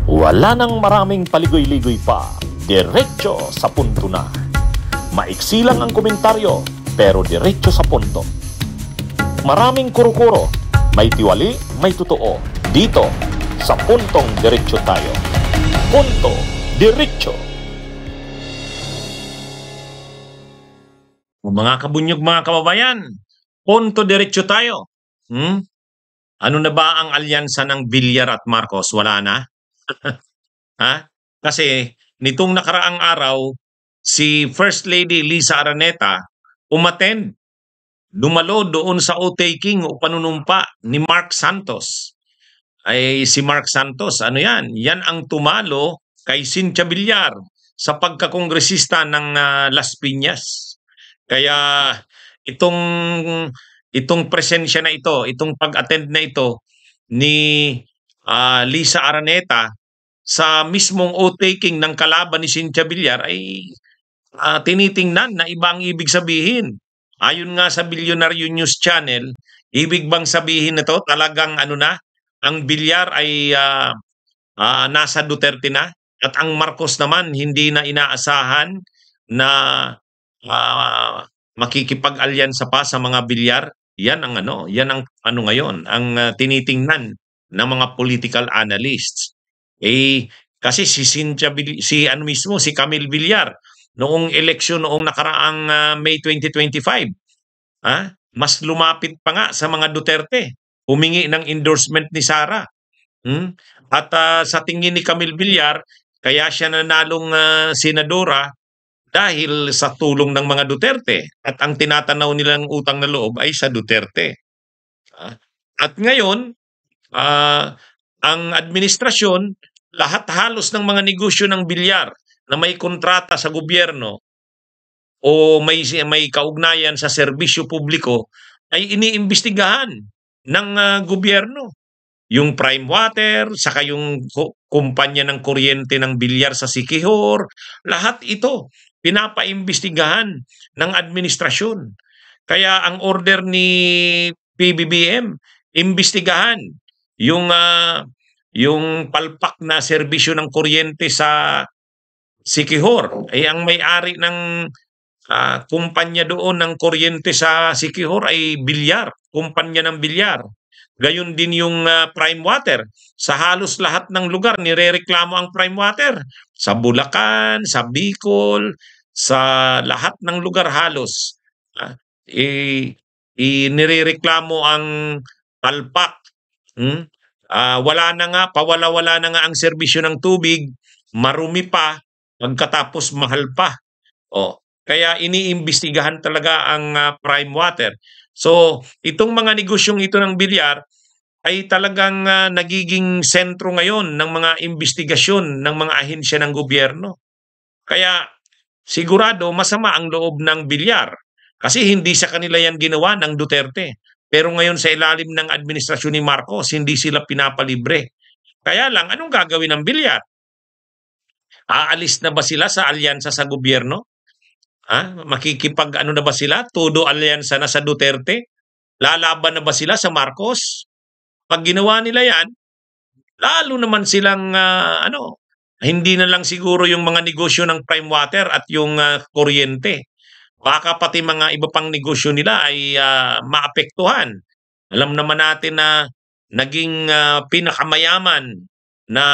Wala nang maraming paligoy-ligoy pa, diretso sa punto na. Maiksi lang ang komentaryo, pero diretso sa punto. Maraming kuro-kuro, may tiwali, may totoo. Dito, sa Puntong Diretso Tayo. Punto Diretso. Mga kabunyog, mga kababayan, punto diretso tayo. Ano na ba ang alyansa ng Villar at Marcos? Wala na? Ha? Kasi nitong nakaraang araw, si First Lady Lisa Araneta umattend, dumalo doon sa o-taking o panunumpa ni Mark Santos. Ay si Mark Santos, ano yan? Yan ang tumalo kay Cynthia Villar sa pagkakongresista ng Las Piñas. Kaya itong presensya na ito, itong pag-attend na ito ni Lisa Araneta sa mismong o-taking ng kalaban ni Cynthia Villar ay tinitingnan na iba ang ibig sabihin. Ayon nga sa Billionaire News Channel, ibig bang sabihin nito talagang ang Villar ay nasa Duterte na at ang Marcos naman hindi na inaasahan na makikipag-alyansa pa sa mga Villar. Yan ang ngayon, ang tinitingnan ng mga political analysts. Kasi si Camille Villar noong eleksyon noong nakaraang May 2025, mas lumapit pa nga sa mga Duterte, humingi ng endorsement ni Sara. At sa tingin ni Camille Villar, kaya siya nanalong senadora dahil sa tulong ng mga Duterte at ang tinatanaw nilang utang na loob ay sa Duterte. At ngayon, ang administrasyon, lahat halos ng mga negosyo ng Villar na may kontrata sa gobyerno o may kaugnayan sa serbisyo publiko ay iniimbestigahan ng gobyerno. Yung Prime Water, saka yung kumpanya ng kuryente ng Villar sa Siquijor, lahat ito pinapaimbestigahan ng administrasyon. Kaya ang order ni PBBM, imbestigahan yung palpak na serbisyo ng kuryente sa Siquijor. Ang may-ari ng kumpanya doon ng kuryente sa Siquijor ay Villar, kumpanya ng Villar. Gayon din yung Prime Water. Sa halos lahat ng lugar, nirereklamo ang Prime Water. Sa Bulacan, sa Bicol, sa lahat ng lugar halos. Nirereklamo ang palpak. Pawala-wala na nga ang serbisyo ng tubig, marumi pa, pagkatapos mahal pa. Kaya iniimbestigahan talaga ang Prime Water. So, itong mga negosyong ito ng Villar ay talagang nagiging sentro ngayon ng mga investigasyon ng mga ahensya ng gobyerno. Kaya sigurado masama ang loob ng Villar kasi hindi sa kanila yan ginawa ng Duterte. Pero ngayon sa ilalim ng administrasyon ni Marcos, hindi sila pinapalibre. Kaya lang, anong gagawin ng Villar? Aalis na ba sila sa alyansa sa gobyerno? Makikipag na ba sila? Todo alyansa na sa Duterte? Lalaban na ba sila sa Marcos? Pag ginawa nila yan, lalo naman silang hindi na lang siguro yung mga negosyo ng Prime Water at yung kuryente. Baka pati mga iba pang negosyo nila ay maapektuhan. Alam naman natin na naging pinakamayaman na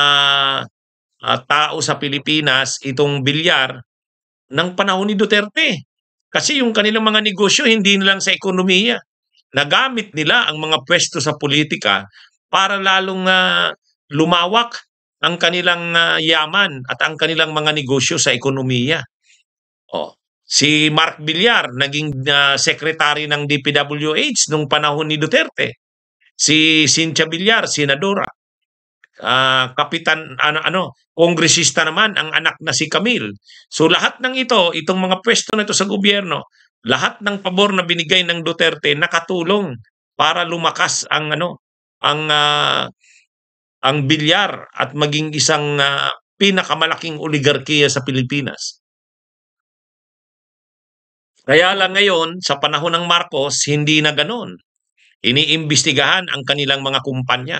tao sa Pilipinas itong Villar ng panahon ni Duterte. Kasi yung kanilang mga negosyo hindi na lang sa ekonomiya. Nagamit nila ang mga pwesto sa politika para lalong lumawak ang kanilang yaman at ang kanilang mga negosyo sa ekonomiya. Si Mark Villar, naging secretary ng DPWH nung panahon ni Duterte. Si Cynthia Villar, senadora. Kapitan, kongresista naman ang anak na si Camille. So lahat ng itong mga pwesto na ito sa gobyerno, lahat ng pabor na binigay ng Duterte nakatulong para lumakas ang Villar at maging isang pinakamalaking oligarkiya sa Pilipinas. Kaya lang ngayon, sa panahon ng Marcos, hindi na ganon. Iniimbestigahan ang kanilang mga kumpanya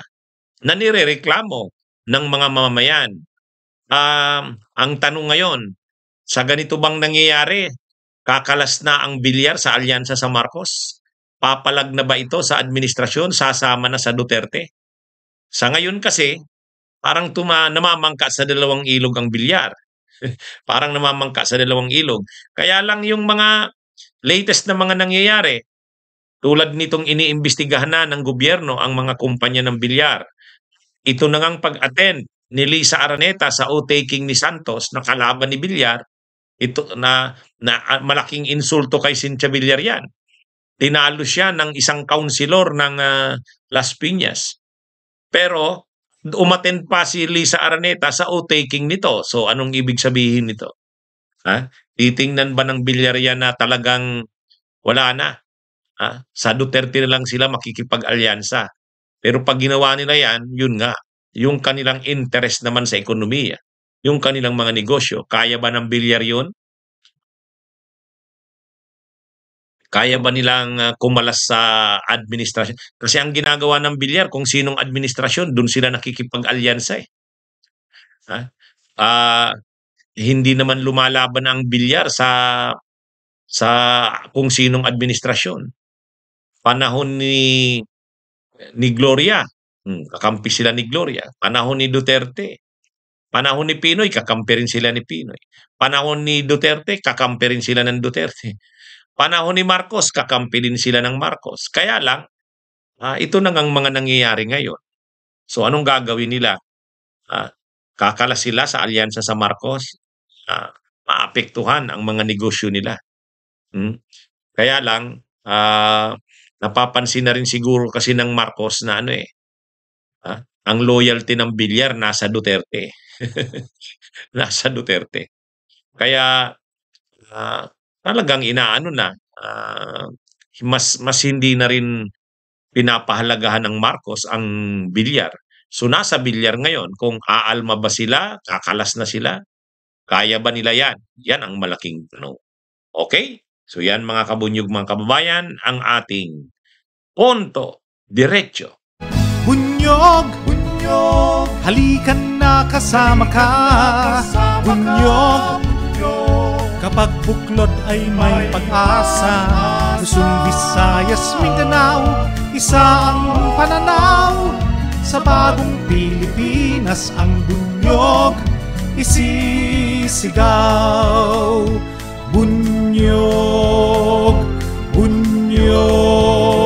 na nirereklamo ng mga mamamayan. Ang tanong ngayon, sa ganito bang nangyayari, kakalas na ang bilyar sa alyansa sa Marcos? Papalag na ba ito sa administrasyon? Sasama na sa Duterte? Sa ngayon kasi, parang namamangka sa dalawang ilog ang bilyar. Parang namamangka sa dalawang ilog. Kaya lang yung mga latest na mga nangyayari, tulad nitong iniimbestigahan na ng gobyerno ang mga kumpanya ng bilyar. Ito na ngang pag-attend ni Lisa Araneta sa o-taking ni Santos na kalaban ni Villar, ito na malaking insulto kay Cynthia Villar yan. Tinalo siya ng isang kaunsilor ng Las Piñas. Pero umattend pa si Lisa Araneta sa o-taking nito. So anong ibig sabihin nito? Titingnan ba ng Villar yan na talagang wala na? Sa Duterte na lang sila makikipag-alyansa. Pero pag ginawa nila yan, yun nga, yung kanilang interest naman sa ekonomiya, yung kanilang mga negosyo, kaya ba ng Villar yun? Kaya ba nilang kumalas sa administrasyon? Kasi ang ginagawa ng Villar, kung sinong administrasyon, dun sila nakikipag-alyansa eh. Hindi naman lumalaban ang Villar sa kung sinong administrasyon. Panahon ni Gloria, kakampi sila ni Gloria. Panahon ni Duterte, panahon ni Pinoy, kakampi rin sila ni Pinoy. Panahon ni Duterte, kakampi rin sila ng Duterte. Panahon ni Marcos, kakampi din sila ng Marcos. Kaya lang, ito na ngang mga nangyayari ngayon. So anong gagawin nila? Kakala sila sa alyansa sa Marcos, maapektuhan ang mga negosyo nila. Kaya lang, napapansin na rin siguro kasi ng Marcos na ang loyalty ng Villar nasa Duterte. Nasa Duterte. Kaya talagang inaano na, mas hindi na rin pinapahalagahan ng Marcos ang Villar. So nasa Villar ngayon, kung aalma ba sila, kakalas na sila, kaya ba nila yan? Yan ang malaking tanong. Okay? So yan mga kabunyog, mga kababayan, ang ating punto diretso. Bunyog, bunyog, halikan na kasama ka. Bunyog, kapag buklod ay may pag-asa. Luzon, Visayas, Mindanao, isa ang pananaw. Sa bagong Pilipinas ang bunyog isisigaw. Bunyog, bunyog.